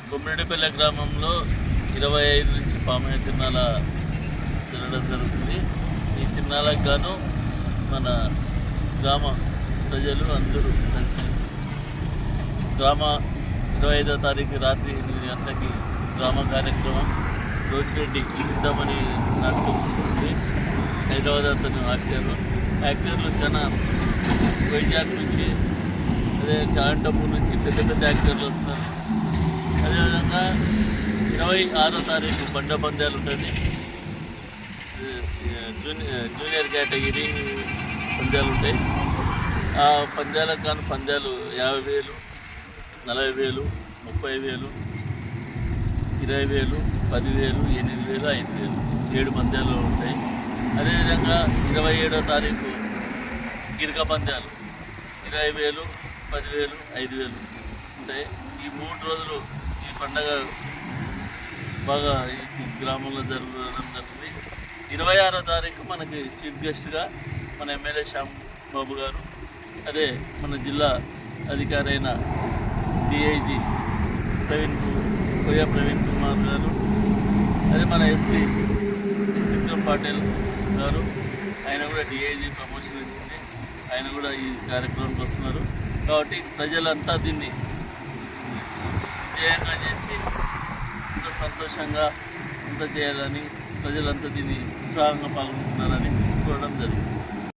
కొమ్మిడిపల్లె గ్రామంలో 25 నుంచి పామయ్య తిరునాళ జరగడం జరుగుతుంది. ఈ తిరునాళ్ళకు గాను మన గ్రామ ప్రజలు అందరూ కలిసి గ్రామ 25వ తారీఖు రాత్రి 8 గంటలకి గ్రామ కార్యక్రమం రోసిరెడ్డి చింతామణి నాటకం ఉంటుంది. హైదరాబాద్ అతను యాక్టర్లు చాలా వైజాగ్ నుంచి, అదే అనంతపూర్ నుంచి పెద్ద యాక్టర్లు వస్తున్నారు. అదేవిధంగా 26వ తారీఖు బండ పందాలు ఉంటుంది. జూనియర్ కేటగిరీ పందాలు ఉంటాయి. ఆ పందాలకు కానీ పందాలు 50,000, 40,000, 30,000, 20,000, 10,000, 8,000, 5,000 7 పందాలు ఉంటాయి. అదేవిధంగా 27వ తారీఖు గిరిక పందాలు 20,000, 10,000, 5,000 ఉంటాయి. ఈ 3 రోజులు ఈ పండగ బాగా ఈ గ్రామంలో జరగడం జరుగుతుంది. 26వ తారీఖు మనకి చీఫ్ గెస్ట్గా మన ఎమ్మెల్యే శ్యామ్ బాబు గారు, అదే మన జిల్లా అధికారి అయిన డిఐజీ ప్రవీణ్ కుమార్ గారు, అదే మన ఎస్పీ విక్రమ్ పాటిల్ గారు, ఆయన కూడా డిఐజీ ప్రమోషన్ వచ్చింది, ఆయన కూడా ఈ కార్యక్రమానికి వస్తున్నారు. కాబట్టి ప్రజలంతా దీన్ని విజయంగా చేసి ఇంత సంతోషంగా ఇంత చేయాలని ప్రజలంతా దీన్ని ఉత్సాహంగా పాల్గొంటున్నారని కోరడం జరిగింది.